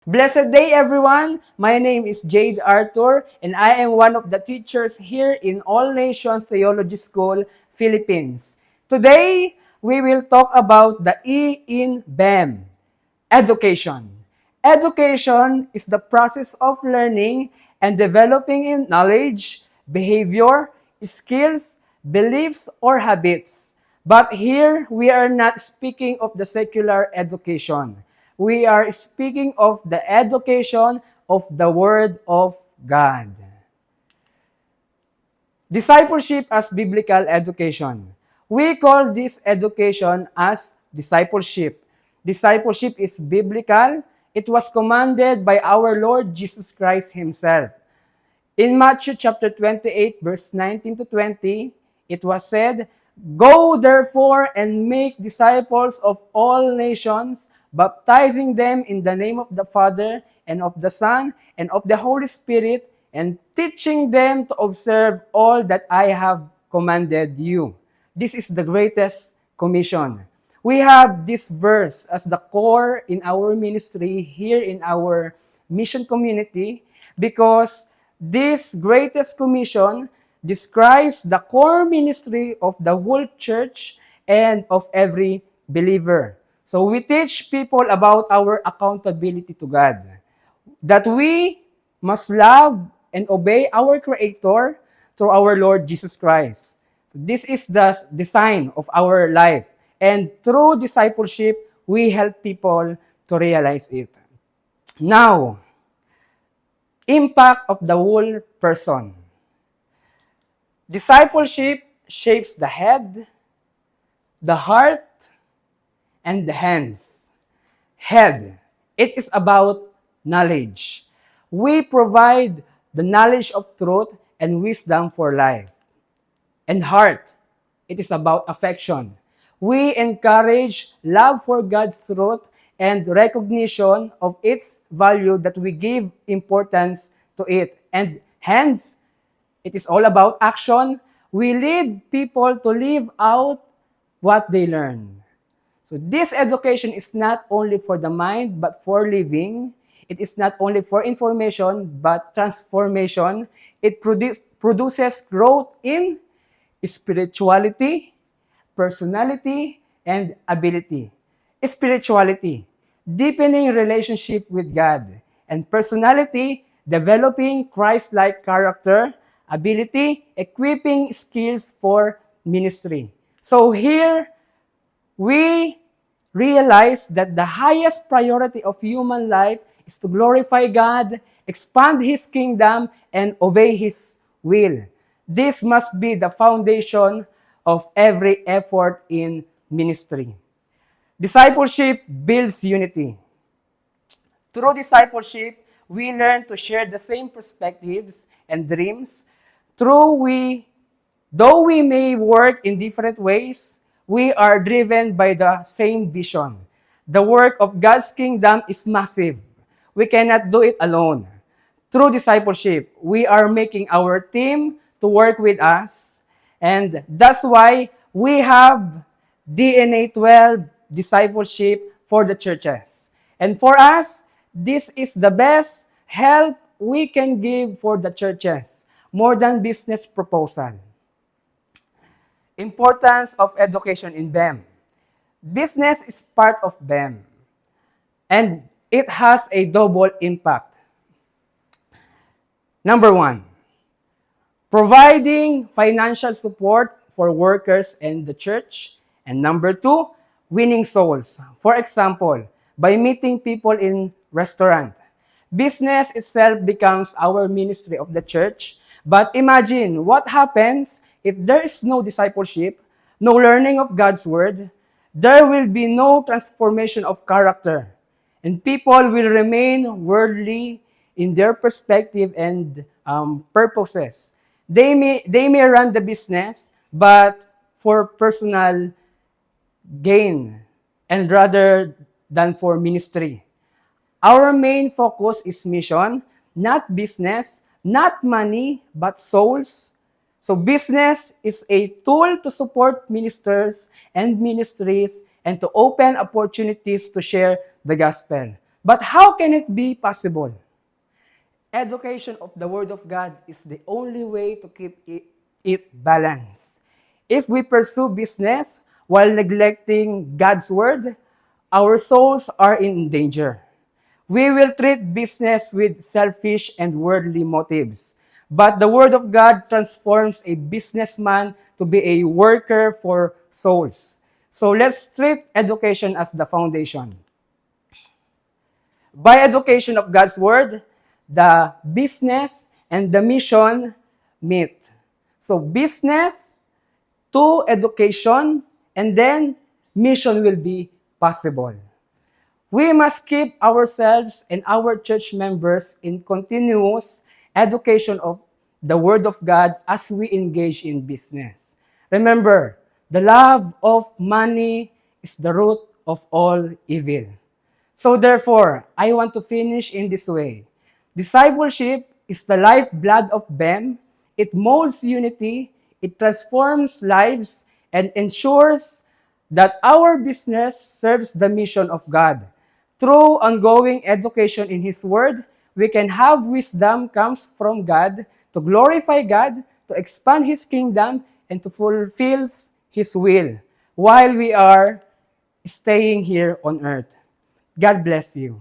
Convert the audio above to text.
Blessed day, everyone. My name is Jade Arthur, and I am one of the teachers here in All Nations Theology School, Philippines. Today, we will talk about the E in BEM, education. Education is the process of learning and developing in knowledge, behavior, skills, beliefs, or habits. But here, we are not speaking of the secular education. We are speaking of the education of the Word of God. Discipleship as biblical education. We call this education as discipleship. Discipleship is biblical. It was commanded by our Lord Jesus Christ Himself. In Matthew chapter 28, verse 19 to 20, it was said, "Go therefore and make disciples of all nations, baptizing them in the name of the Father and of the Son and of the Holy Spirit, and teaching them to observe all that I have commanded you." This is the greatest commission. We have this verse as the core in our ministry here in our mission community because this greatest commission describes the core ministry of the whole church and of every believer. So we teach people about our accountability to God, that we must love and obey our Creator through our Lord Jesus Christ. This is the design of our life. And through discipleship, we help people to realize it. Now, impact of the whole person. Discipleship shapes the head, the heart, and the hands. Head, it is about knowledge. We provide the knowledge of truth and wisdom for life. And heart, it is about affection. We encourage love for God's truth and recognition of its value that we give importance to it. And hands, it is all about action. We lead people to live out what they learn. So this education is not only for the mind, but for living. It is not only for information, but transformation. It produces growth in spirituality, personality, and ability. Spirituality, deepening relationship with God. And personality, developing Christ-like character. Ability, equipping skills for ministry. So here, we realize that the highest priority of human life is to glorify God, expand His kingdom, and obey His will. This must be the foundation of every effort in ministry. Discipleship builds unity. Through discipleship, we learn to share the same perspectives and dreams. Though we may work in different ways, we are driven by the same vision. The work of God's kingdom is massive. We cannot do it alone. Through discipleship, we are making our team to work with us. And that's why we have DNA 12 discipleship for the churches. And for us, this is the best help we can give for the churches, more than business proposal. Importance of education in BEM. Business is part of BEM, and it has a double impact. Number one, providing financial support for workers and the church. And number two, winning souls. For example, by meeting people in restaurant. Business itself becomes our ministry of the church. But imagine what happens if there is no discipleship, no learning of God's word, there will be no transformation of character. And people will remain worldly in their perspective and purposes. They may run the business, but for personal gain and rather than for ministry. Our main focus is mission, not business, not money, but souls. So business is a tool to support ministers and ministries and to open opportunities to share the gospel. But how can it be possible? Education of the Word of God is the only way to keep it balanced. If we pursue business while neglecting God's Word, our souls are in danger. We will treat business with selfish and worldly motives. But the Word of God transforms a businessman to be a worker for souls. So let's treat education as the foundation. By education of God's Word, the business and the mission meet. So business to education, and then mission will be possible. We must keep ourselves and our church members in continuous education of the Word of God as we engage in business. Remember, the love of money is the root of all evil. So therefore, I want to finish in this way. Discipleship is the lifeblood of BEM. It molds unity, it transforms lives, and ensures that our business serves the mission of God. Through ongoing education in His Word, we can have wisdom comes from God to glorify God, to expand His kingdom, and to fulfill His will while we are staying here on earth. God bless you.